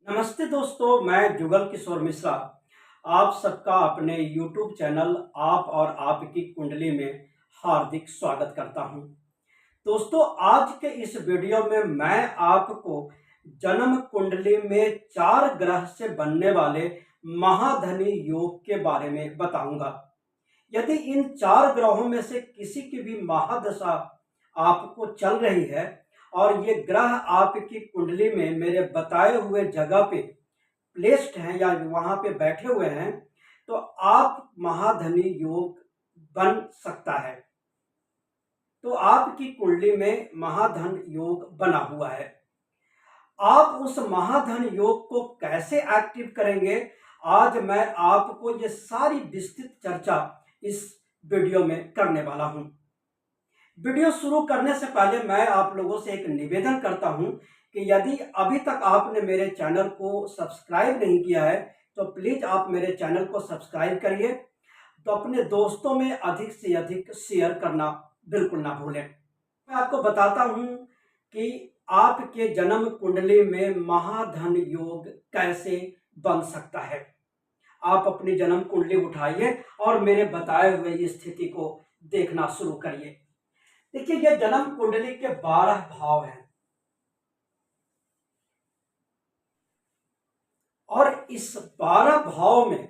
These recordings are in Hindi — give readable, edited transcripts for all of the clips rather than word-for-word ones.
नमस्ते दोस्तों, मैं जुगल किशोर मिश्रा आप सबका अपने YouTube चैनल आप और आपकी कुंडली में हार्दिक स्वागत करता हूं। दोस्तों, आज के इस वीडियो में मैं आपको जन्म कुंडली में 4 ग्रह से बनने वाले महाधनी योग के बारे में बताऊंगा। यदि इन 4 ग्रहों में से किसी की भी महादशा आपको चल रही है और ये ग्रह आपकी कुंडली में मेरे बताए हुए जगह पे प्लेस्ड हैं या वहां पे बैठे हुए हैं, तो आप महाधनी योग बन सकता है। तो आपकी कुंडली में महाधन योग बना हुआ है। आप उस महाधन योग को कैसे एक्टिव करेंगे, आज मैं आपको ये सारी विस्तृत चर्चा इस वीडियो में करने वाला हूं। वीडियो शुरू करने से पहले मैं आप लोगों से एक निवेदन करता हूं कि यदि अभी तक आपने मेरे चैनल को सब्सक्राइब नहीं किया है तो प्लीज आप मेरे चैनल को सब्सक्राइब करिए। तो अपने दोस्तों में अधिक से अधिक शेयर करना बिल्कुल ना भूलें। मैं आपको बताता हूं कि आपके जन्म कुंडली में महाधन योग कैसे बन सकता है। आप अपनी जन्म कुंडली उठाइए और मेरे बताए हुए इस स्थिति को देखना शुरू करिए। देखिए, ये जन्म कुंडली के 12 भाव हैं और इस 12 भाव में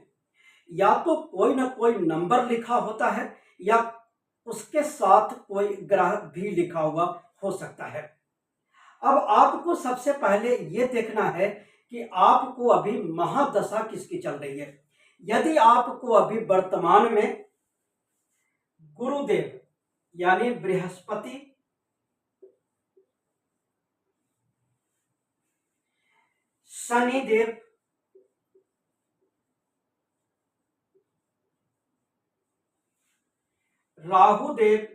या तो कोई ना कोई नंबर लिखा होता है या उसके साथ कोई ग्रह भी लिखा हुआ हो सकता है। अब आपको सबसे पहले ये देखना है कि आपको अभी महादशा किसकी चल रही है। यदि आपको अभी वर्तमान में गुरुदेव यानी बृहस्पति, शनिदेव, राहुदेव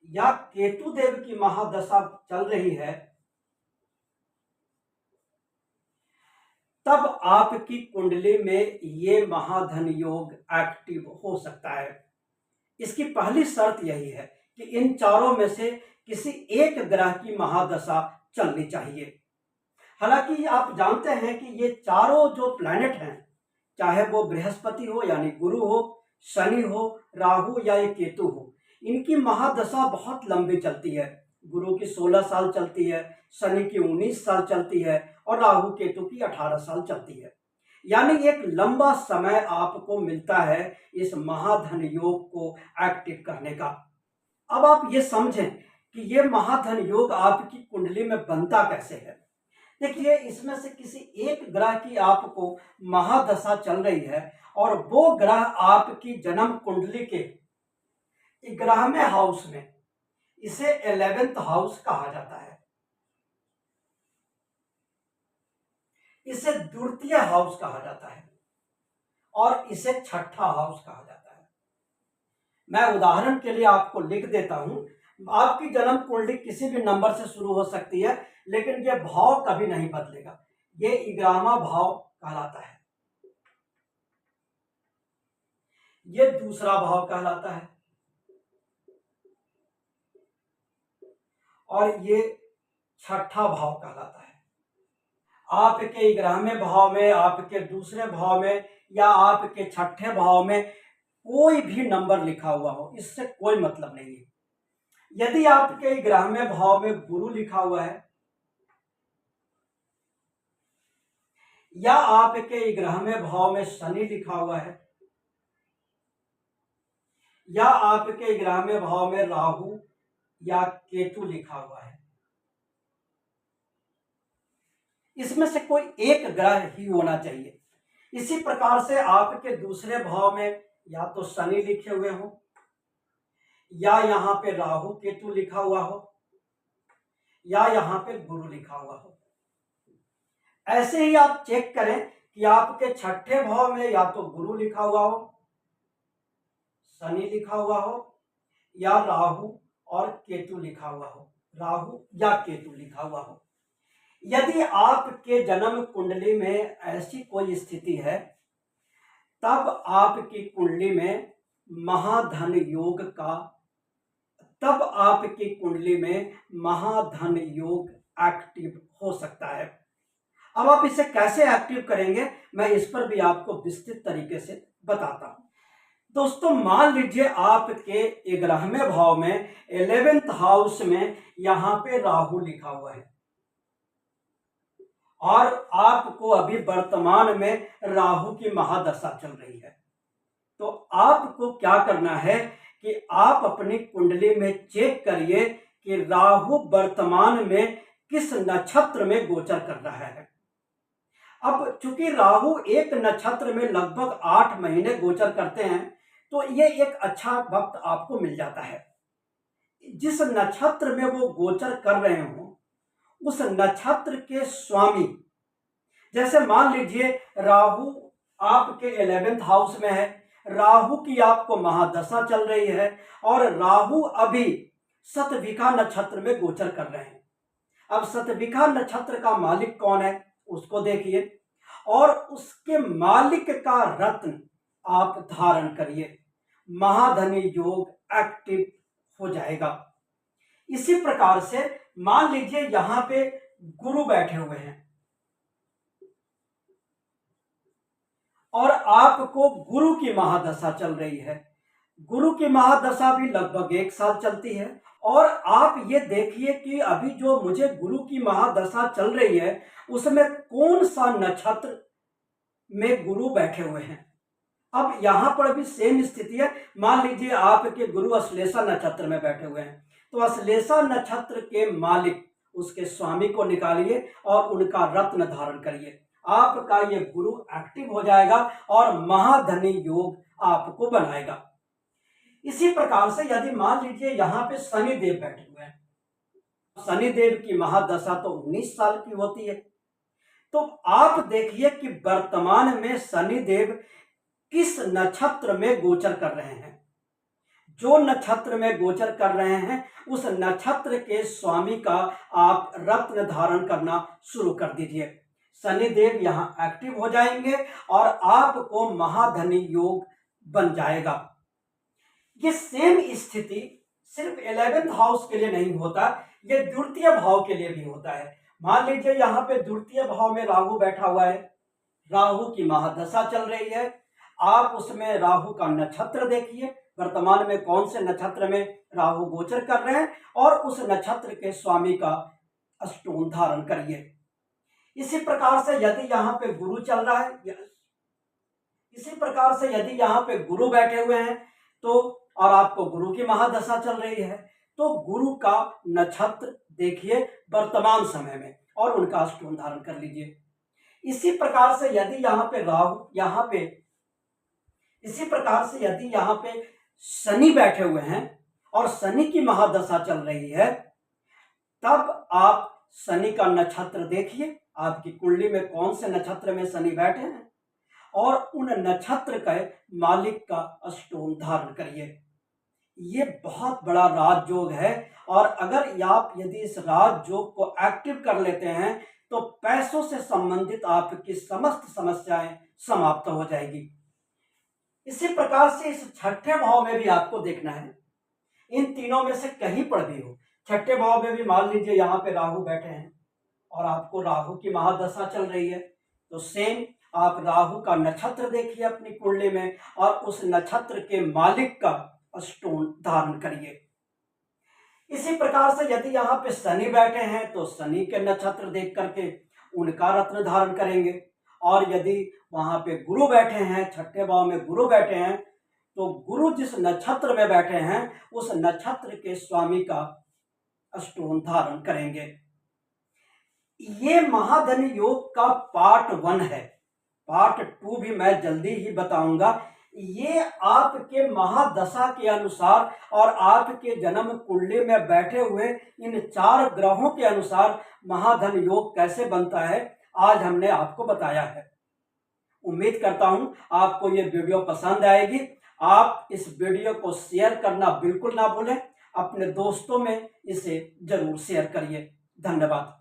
या केतुदेव की महादशा चल रही है, तब आपकी कुंडली में ये महाधन योग एक्टिव हो सकता है। इसकी पहली शर्त यही है कि इन चारों में से किसी एक ग्रह की महादशा चलनी चाहिए। हालांकि आप जानते हैं कि ये चारों जो प्लैनेट हैं, चाहे वो बृहस्पति हो यानी गुरु हो, शनि हो, राहु या ये केतु हो, इनकी महादशा बहुत लंबी चलती है। गुरु की 16 साल चलती है, शनि की 19 साल चलती है और राहु केतु की 18 साल चलती है। यानी एक लंबा समय आपको मिलता है इस महाधन योग को एक्टिव करने का। अब आप ये समझें कि ये महाधन योग आपकी कुंडली में बनता कैसे है। देखिए, इसमें से किसी एक ग्रह की आपको महादशा चल रही है और वो ग्रह आपकी जन्म कुंडली के 11वें हाउस में, इसे 11th हाउस कहा जाता है, इसे द्वितीय हाउस कहा जाता है और इसे छठा हाउस कहा जाता है। मैं उदाहरण के लिए आपको लिख देता हूं। आपकी जन्म कुंडली किसी भी नंबर से शुरू हो सकती है, लेकिन यह भाव कभी नहीं बदलेगा। ये 11वां भाव कहलाता है, ये दूसरा भाव कहलाता है और ये छठा भाव कहलाता है। आपके 11वें भाव में, आपके दूसरे भाव में या आपके छठे भाव में कोई भी नंबर लिखा हुआ हो, इससे कोई मतलब नहीं है। यदि आपके 11वें भाव में गुरु लिखा हुआ है या आपके 11वें भाव में शनि लिखा हुआ है या आपके 11वें भाव में राहु या केतु लिखा हुआ है, इसमें से कोई एक ग्रह ही होना चाहिए। इसी प्रकार से आपके दूसरे भाव में या तो शनि लिखे हुए हो या यहां पे राहु केतु लिखा हुआ हो या यहां पे गुरु लिखा हुआ हो। ऐसे ही आप चेक करें कि आपके छठे भाव में या तो गुरु लिखा हुआ हो, शनि लिखा हुआ हो या राहु और केतु लिखा हुआ हो, राहु या केतु लिखा हुआ हो। यदि आपके जन्म कुंडली में ऐसी कोई स्थिति है, तब आपकी कुंडली में महाधन योग का तब आपकी कुंडली में महाधन योग एक्टिव हो सकता है। अब आप इसे कैसे एक्टिव करेंगे, मैं इस पर भी आपको विस्तृत तरीके से बताता हूं। दोस्तों, मान लीजिए आपके 11वें भाव में 11th हाउस में यहां पे राहु लिखा हुआ है और आपको अभी वर्तमान में राहु की महादशा चल रही है। तो आपको क्या करना है कि आप अपनी कुंडली में चेक करिए कि राहु वर्तमान में किस नक्षत्र में गोचर कर रहा है। अब चूंकि राहु एक नक्षत्र में लगभग 8 महीने गोचर करते हैं, तो ये एक अच्छा वक्त आपको मिल जाता है। जिस नक्षत्र में वो गोचर कर रहे हो उस नक्षत्र के स्वामी, जैसे मान लीजिए राहु आपके 11th हाउस में है, राहु की आपको महादशा चल रही है और राहु अभी शतभिखा नक्षत्र में गोचर कर रहे हैं। अब शतभिखा नक्षत्र का मालिक कौन है उसको देखिए और उसके मालिक का रत्न आप धारण करिए, महाधनी योग एक्टिव हो जाएगा। इसी प्रकार से मान लीजिए यहां पे गुरु बैठे हुए हैं और आपको गुरु की महादशा चल रही है। गुरु की महादशा भी लगभग 1 साल चलती है और आप ये देखिए कि अभी जो मुझे गुरु की महादशा चल रही है उसमें कौन सा नक्षत्र में गुरु बैठे हुए हैं। अब यहां पर भी सेम स्थिति है। मान लीजिए आपके गुरु अश्लेषा नक्षत्र में बैठे हुए हैं, तो अश्लेषा नक्षत्र के मालिक उसके स्वामी को निकालिए और उनका रत्न धारण करिए। आपका ये गुरु एक्टिव हो जाएगा और महाधनी योग आपको बनाएगा। इसी प्रकार से यदि मान लीजिए यहां पे शनि देव बैठे हुए हैं, शनि देव की महादशा तो 19 साल की होती है, तो आप देखिए कि वर्तमान में शनि देव किस नक्षत्र में गोचर कर रहे हैं। जो नक्षत्र में गोचर कर रहे हैं उस नक्षत्र के स्वामी का आप रत्न धारण करना शुरू कर दीजिए। शनिदेव यहां एक्टिव हो जाएंगे और आपको महाधनी योग बन जाएगा। ये सेम स्थिति सिर्फ 11th हाउस के लिए नहीं होता, ये द्वितीय भाव के लिए भी होता है। मान लीजिए यहाँ पे द्वितीय भाव में राहु बैठा हुआ है, राहु की महादशा चल रही है, आप उसमें राहु का नक्षत्र देखिए, वर्तमान में कौन से नक्षत्र में राहु गोचर कर रहे हैं और उस नक्षत्र के स्वामी का अष्टोम धारण करिए। इसी प्रकार से यदि यहाँ पे गुरु चल रहा है, इसी प्रकार से यदि यहाँ पे गुरु बैठे हुए हैं तो और आपको गुरु की महादशा चल रही है, तो गुरु का नक्षत्र देखिए वर्तमान समय में और उनका अष्टोम धारण कर लीजिए। इसी प्रकार से यदि यहाँ पे राहु, यहाँ पे इसी प्रकार से यदि यहाँ पे शनि बैठे हुए हैं और शनि की महादशा चल रही है, तब आप शनि का नक्षत्र देखिए, आपकी कुंडली में कौन से नक्षत्र में शनि बैठे हैं और उन नक्षत्र के मालिक का अष्टोम धारण करिए। ये बहुत बड़ा राजयोग है और अगर आप यदि इस राजयोग को एक्टिव कर लेते हैं तो पैसों से संबंधित आपकी समस्त समस्याएं समाप्त हो जाएगी। इसी प्रकार से इस छठे भाव में भी आपको देखना है, इन तीनों में से कहीं पर भी हो। छठे भाव में भी मान लीजिए यहाँ पे राहु बैठे हैं और आपको राहु की महादशा चल रही है, तो सेम आप राहु का नक्षत्र देखिए अपनी कुंडली में और उस नक्षत्र के मालिक का अष्टोम धारण करिए। इसी प्रकार से यदि यहाँ पे शनि बैठे हैं तो शनि के नक्षत्र देख करके उनका रत्न धारण करेंगे और यदि वहां पे गुरु बैठे हैं, छठे भाव में गुरु बैठे हैं, तो गुरु जिस नक्षत्र में बैठे हैं उस नक्षत्र के स्वामी का अष्टोम धारण करेंगे। ये महाधनी योग का पार्ट 1 है, पार्ट 2 भी मैं जल्दी ही बताऊंगा। ये आपके महादशा के अनुसार और आपके जन्म कुंडली में बैठे हुए इन 4 ग्रहों के अनुसार महाधन योग कैसे बनता है आज हमने आपको बताया है। उम्मीद करता हूं आपको ये वीडियो पसंद आएगी। आप इस वीडियो को शेयर करना बिल्कुल ना भूलें, अपने दोस्तों में इसे जरूर शेयर करिए। धन्यवाद।